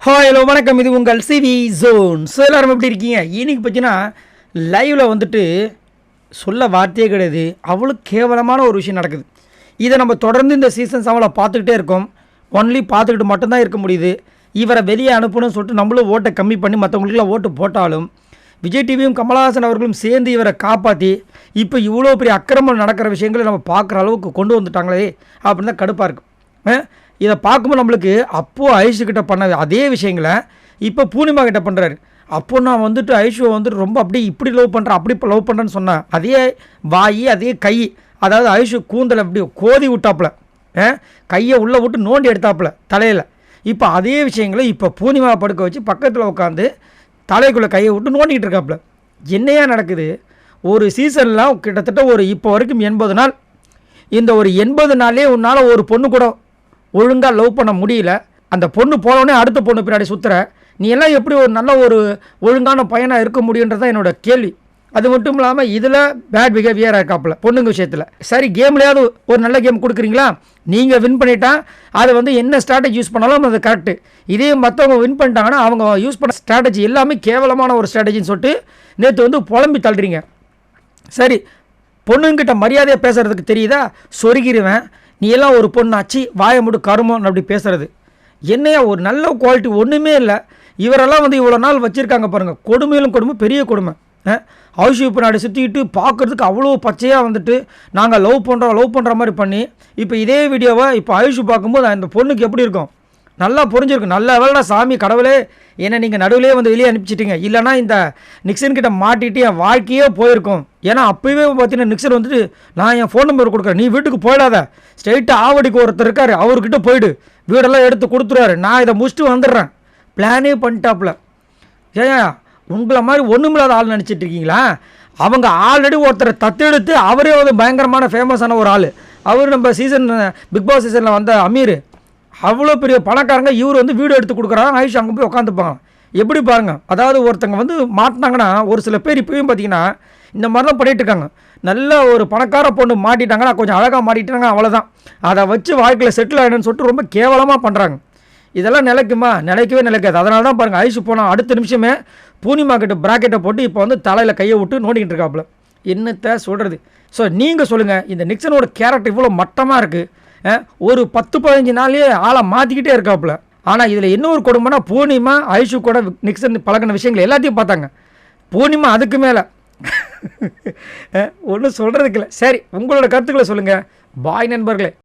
Hi hello வணக்கம், இது உங்கள் சிவி ஜோன். ஸோ எல்லோரும் எப்படி இருக்கீங்க? இன்னைக்கு பார்த்தீங்கன்னா லைவில் வந்துட்டு சொல்ல வார்த்தையே கிடையாது, அவ்வளோ கேவலமான ஒரு விஷயம் நடக்குது. இதை நம்ம தொடர்ந்து இந்த சீசன் 7 பார்த்துக்கிட்டே இருக்கோம். ஒன்லி பார்த்துக்கிட்டு மட்டும்தான் இருக்க முடியுது. இவரை வெளியே அனுப்பணும்னு சொல்லிட்டு நம்மளும் ஓட்டை கம்மி பண்ணி மற்றவங்களுக்குலாம் ஓட்டு போட்டாலும் விஜய் டிவியும் கமலஹாசன் அவர்களும் சேர்ந்து இவரை காப்பாற்றி இப்போ இவ்வளோ பெரிய அக்கிரமம் நடக்கிற விஷயங்களை நம்ம பார்க்குற அளவுக்கு கொண்டு வந்துட்டாங்களே அப்படின்னு தான் கடுப்பாக இருக்குது. இதை பார்க்கும்போது நம்மளுக்கு அப்போது ஐஷுக்கிட்ட பண்ண அதே விஷயங்களை இப்போ பூர்ணிமா கிட்ட பண்ணுறாரு. அப்போது நான் வந்துட்டு ஐஷுவை வந்துட்டு ரொம்ப அப்படி இப்படி லவ் பண்ணுறேன், அப்படி இப்போ லவ் பண்ணுறேன்னு சொன்னேன். அதே வாயி அதே கை, அதாவது ஐஷு கூந்தலை அப்படி கோதி விட்டாப்புல, கையை உள்ளே விட்டு நோண்டி எடுத்தாப்புல தலையில். இப்போ அதே விஷயங்களை இப்போ பூர்ணிமா படுக்க வச்சு பக்கத்தில் உட்காந்து தலைக்குள்ளே கையை விட்டு நோண்டிக்கிட்டு இருக்காப்புல. என்னையா நடக்குது? ஒரு சீசன்லாம் கிட்டத்தட்ட ஒரு இப்போ வரைக்கும் 80 நாள். இந்த ஒரு 80 நாளே உன்னால் ஒரு பொண்ணு கூட ஒழுங்காக லவ் பண்ண முடியல. அந்த பொண்ணு போனோடனே அடுத்த பொண்ணு பின்னாடி சுற்றுற நீ எல்லாம் எப்படி ஒரு நல்ல ஒரு ஒழுங்கான பையனாக இருக்க முடியுன்றது தான் என்னோடய கேள்வி. அது மட்டும் இல்லாமல் இதில் பேட் பிஹேவியராக இருக்காப்புல பொண்ணுங்க விஷயத்தில். சரி, கேம்லையாவது ஒரு நல்ல கேம் கொடுக்குறீங்களா? நீங்கள் வின் பண்ணிட்டா அதை வந்து என்ன ஸ்ட்ராட்டஜி யூஸ் பண்ணாலும் அது கரெக்டு. இதே மற்றவங்க வின் பண்ணிட்டாங்கன்னா அவங்க யூஸ் பண்ண ஸ்ட்ராட்டஜி எல்லாமே கேவலமான ஒரு ஸ்ட்ராட்டஜின்னு சொல்லிட்டு நேற்று வந்து புலம்பி தள்ளுறீங்க. சரி, பொண்ணுங்கிட்ட மரியாதையாக பேசுகிறதுக்கு தெரியுதா? சொருகிருவேன், நீ எல்லாம் ஒரு பொண்ணாச்சு வாய முடு கருமோன்னு அப்படி பேசுகிறது என்னையா? ஒரு நல்ல குவாலிட்டி ஒன்றுமே இல்லை. இவரெல்லாம் வந்து இவ்வளோ நாள் வச்சுருக்காங்க பாருங்கள், கொடுமையிலும் கொடுமை, பெரிய கொடுமை. ஹவுஸ் பின்னாடி சுற்றிக்கிட்டு பார்க்குறதுக்கு அவ்வளோ பச்சையாக வந்துட்டு நாங்கள் லவ் பண்ணுற மாதிரி பண்ணி இப்போ இதே வீடியோவை இப்போ ஆயுஷு பார்க்கும்போது அந்த பொண்ணுக்கு எப்படி இருக்கும்? நல்லா புரிஞ்சிருக்கும். நல்ல வேலை சாமி கடவுளே என்னை நீங்கள் நடுவிலே வந்து வெளியே அனுப்பிச்சிட்டிங்க, இல்லைனா இந்த நிக்சன்கிட்ட மாட்டிட்டு என் வாழ்க்கையே போயிருக்கும். ஏன்னா அப்போவே பார்த்தீங்கன்னா நிக்சன் வந்துட்டு நான் என் ஃபோன் நம்பர் கொடுக்குறேன், நீ வீட்டுக்கு போயிடாத, ஸ்ட்ரெயிட்டாக ஆவடிக்கு ஒருத்தர் இருக்கார் அவர்கிட்ட போயிடு, வீடெல்லாம் எடுத்து கொடுத்துருவாரு, நான் இதை முடிச்சுட்டு வந்துடுறேன் பிளானே பண்ணிட்டாப்புல. ஏன் உங்களை மாதிரி ஒன்றுமில்லாத ஆள் நினச்சிட்டு இருக்கீங்களா? அவங்க ஆல்ரெடி ஒருத்தரை தத்தெடுத்து அவரே வந்து பயங்கரமான ஃபேமஸான ஒரு ஆள். அவர் நம்ம பிக் பாஸ் சீசனில் வந்த அமீர், அவ்வளோ பெரிய பணக்காரங்க. இவர் வந்து வீடு எடுத்து கொடுக்குறாங்க, ஆயுஷ் அங்கே போய் உட்காந்துப்பாங்க. எப்படி பாருங்கள், அதாவது ஒருத்தங்க வந்து மாட்டினாங்கன்னா ஒரு சில பேர் இப்போயும் பார்த்தீங்கன்னா இந்த மாதிரிலாம் பண்ணிகிட்டு இருக்காங்க. நல்ல ஒரு பணக்கார பொண்ணு மாட்டிட்டாங்கன்னா கொஞ்சம் அழகாக மாட்டிட்டாங்க, அவ்வளோதான், அதை வச்சு வாழ்க்கையில் செட்டில் ஆகிடுன்னு சொல்லிட்டு ரொம்ப கேவலமாக பண்ணுறாங்க. இதெல்லாம் நிலைக்குமா? நிலைக்கவே நிலைக்காது. அதனால தான் பாருங்கள் ஐஷு போனால் அடுத்த நிமிஷமே பூர்ணிமா கிட்ட ப்ராக்கெட்டை போட்டு இப்போ வந்து தலையில் கையை விட்டு நோண்டிக்கிட்டு இருக்காப்புல. என்னத்தை சொல்கிறது? ஸோ நீங்கள் சொல்லுங்கள், இந்த நிக்சனோட கேரக்டர் இவ்வளோ மட்டமாக இருக்குது. ஒரு 10-15 நாள்லேயே ஆளை மாற்றிக்கிட்டே இருக்காப்புல. ஆனால் இதில் என்ன ஒரு கொடுமைனா பூர்ணிமா ஐஷு கூட நிக்சன் பழகின விஷயங்கள் எல்லாத்தையும் பார்த்தாங்க. பூர்ணிமா அதுக்கு மேலே ஒன்றும் சொல்கிறதுக்கு இல்லை. சரி, உங்களோட கருத்துக்களை சொல்லுங்கள். பாய் நண்பர்களே.